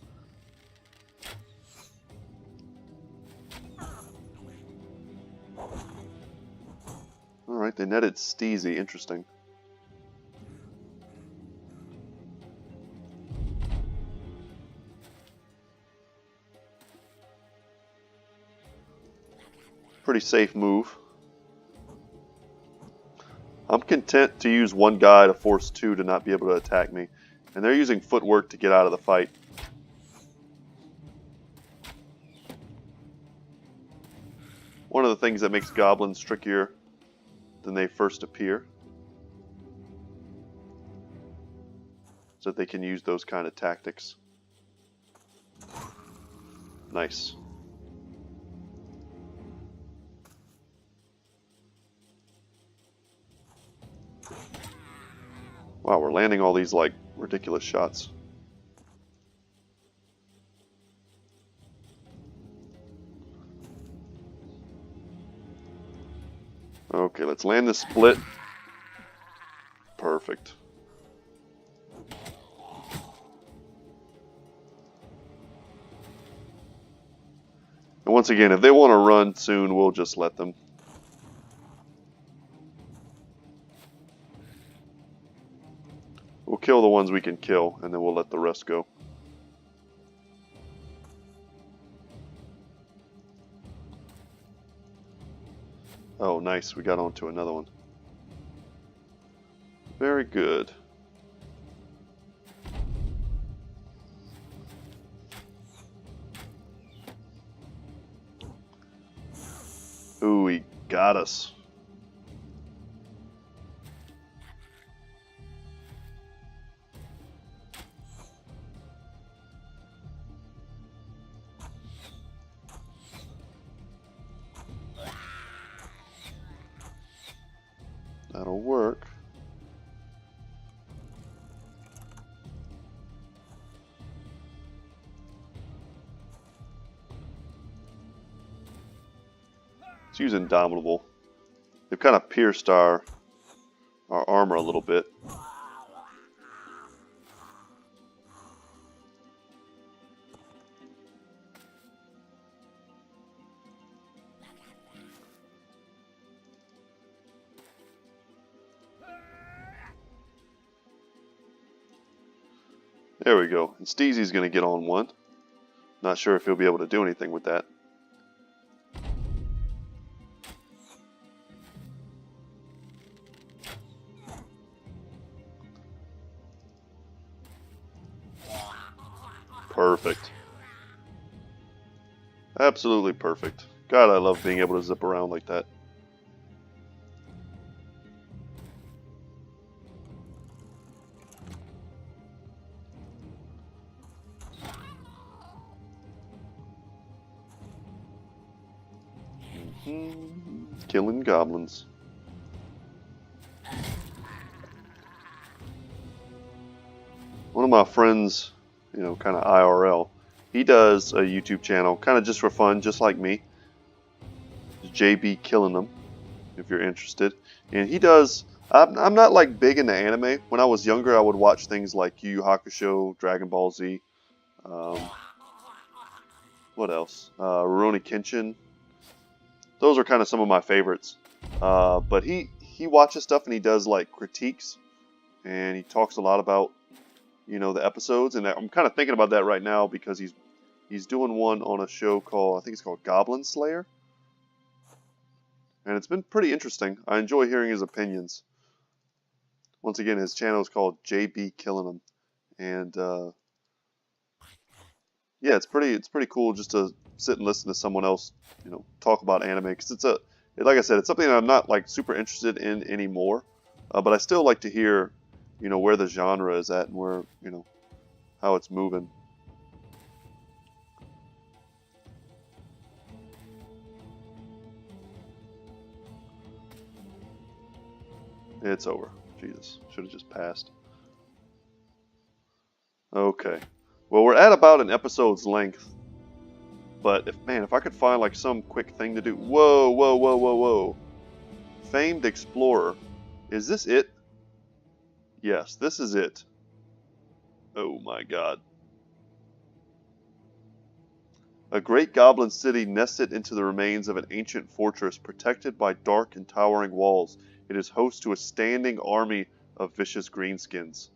Alright, they netted Steezy. Interesting. Pretty safe move. I'm content to use one guy to force two to not be able to attack me. And they're using footwork to get out of the fight. One of the things that makes goblins trickier than they first appear is that they can use those kind of tactics. Nice. Wow, we're landing all these like ridiculous shots. Okay, let's land the split. Perfect. And once again, if they want to run soon, we'll just let them. We'll kill the ones we can kill, and then we'll let the rest go. Oh, nice. We got onto another one. Very good. Ooh, he got us. That'll work. Let's use Indomitable. They've kind of pierced our armor a little bit. There we go. And Steezy's going to get on one. Not sure if he'll be able to do anything with that. Perfect. Absolutely perfect. God, I love being able to zip around like that. Killing goblins. One of my friends, you know, kind of IRL, he does a YouTube channel, kind of just for fun, just like me. It's JB Killing Them, if you're interested. And he does, I'm not like big into anime. When I was younger, I would watch things like Yu Yu Hakusho, Dragon Ball Z. What else? Rurouni Kenshin. Those are kind of some of my favorites. But he watches stuff and he does like critiques and he talks a lot about, you know, the episodes, and I'm kind of thinking about that right now because he's doing one on a show called, I think it's called Goblin Slayer, and it's been pretty interesting. I enjoy hearing his opinions. Once again, his channel is called JB Killing 'Em, and yeah, it's pretty cool just to sit and listen to someone else, you know, talk about anime, because like I said, it's something that I'm not like super interested in anymore, but I still like to hear, you know, where the genre is at and where, you know, how it's moving. It's over. Jesus, should have just passed. Okay. Well, we're at about an episode's length. But if I could find like some quick thing to do. Whoa, whoa, whoa, whoa, whoa. Famed Explorer. Is this it? Yes, this is it. Oh my god. A great goblin city nested into the remains of an ancient fortress protected by dark and towering walls. It is host to a standing army of vicious greenskins.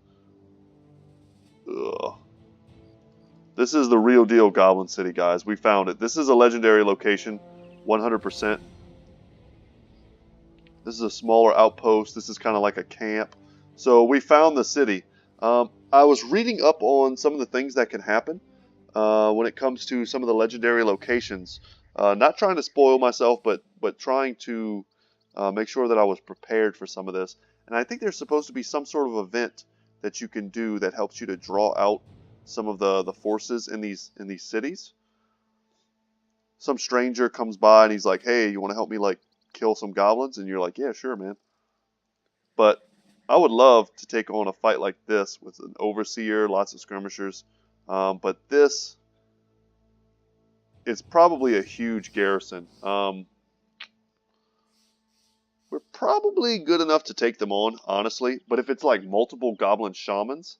Ugh. This is the real deal Goblin City, guys. We found it. This is a legendary location, 100%. This is a smaller outpost. This is kind of like a camp. So we found the city. I was reading up on some of the things that can happen when it comes to some of the legendary locations. Not trying to spoil myself, but trying to make sure that I was prepared for some of this. And I think there's supposed to be some sort of event that you can do that helps you to draw out some of the forces in these cities. Some stranger comes by and he's like, "Hey, you want to help me like kill some goblins?" And you're like, "Yeah, sure, man." But I would love to take on a fight like this with an overseer, lots of skirmishers. But this is probably a huge garrison. We're probably good enough to take them on, honestly. But if it's like multiple goblin shamans,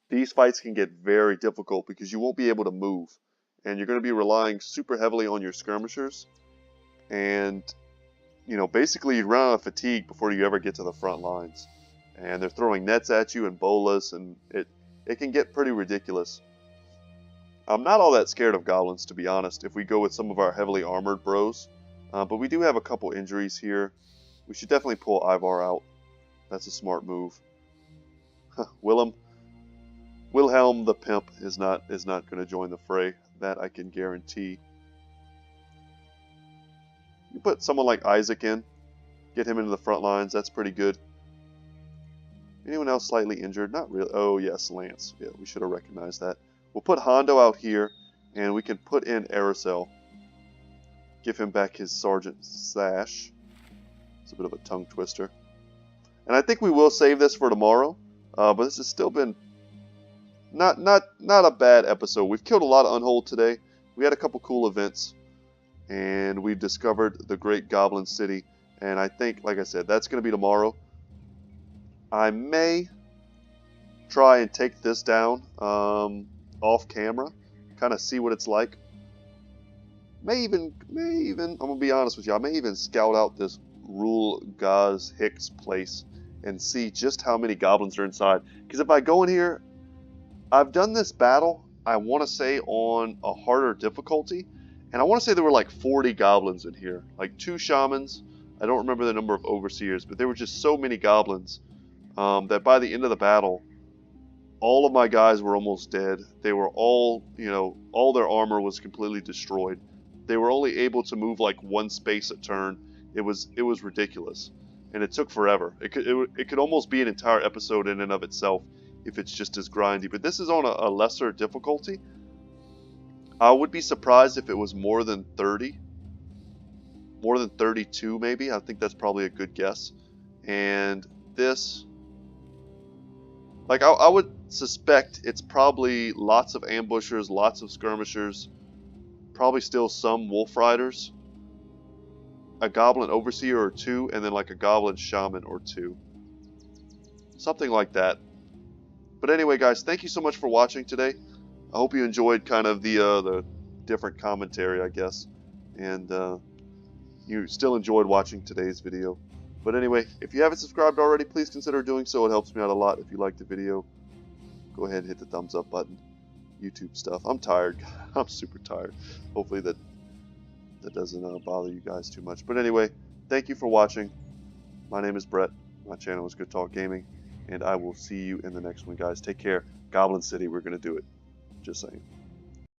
these fights can get very difficult because you won't be able to move. And you're going to be relying super heavily on your skirmishers. And, you know, basically you run out of fatigue before you ever get to the front lines. And they're throwing nets at you and bolas, and it can get pretty ridiculous. I'm not all that scared of goblins, to be honest, if we go with some of our heavily armored bros. But we do have a couple injuries here. We should definitely pull Ivar out. That's a smart move. Wilhelm the Pimp is not going to join the fray. That I can guarantee. You put someone like Isaac in, get him into the front lines. That's pretty good. Anyone else slightly injured? Not really. Oh yes, Lance. Yeah, we should have recognized that. We'll put Hondo out here, and we can put in Aracel. Give him back his Sergeant Sash. It's a bit of a tongue twister. And I think we will save this for tomorrow. But this has still been not a bad episode. We've killed a lot of Unhold today. We had a couple cool events, and we've discovered the Great Goblin City. And I think, like I said, that's going to be tomorrow. I may try and take this down off camera, kind of see what it's like. May even, I'm going to be honest with you, I may even scout out this Rule Gaz Hicks place and see just how many goblins are inside. Because if I go in here, I've done this battle, I want to say, on a harder difficulty. And I want to say there were like 40 goblins in here. Like 2 shamans. I don't remember the number of overseers, but there were just so many goblins that by the end of the battle, all of my guys were almost dead. They were all, you know, all their armor was completely destroyed. They were only able to move like 1 space a turn. It was ridiculous, and it took forever. It could almost be an entire episode in and of itself if it's just as grindy. But this is on a lesser difficulty. I would be surprised if it was more than 30, more than 32 maybe. I think that's probably a good guess. And this, like I would suspect it's probably lots of ambushers, lots of skirmishers, probably still some wolf riders, a goblin overseer or 2, and then like a goblin shaman or 2. Something like that. But anyway, guys, thank you so much for watching today. I hope you enjoyed kind of the different commentary, I guess. And you still enjoyed watching today's video. But anyway, if you haven't subscribed already, please consider doing so. It helps me out a lot. If you like the video, go ahead and hit the thumbs up button. YouTube stuff. I'm tired. I'm super tired. Hopefully that doesn't bother you guys too much. But anyway, thank you for watching. My name is Brett. My channel is Good Talk Gaming. And I will see you in the next one, guys. Take care. Goblin City, we're going to do it. Just saying.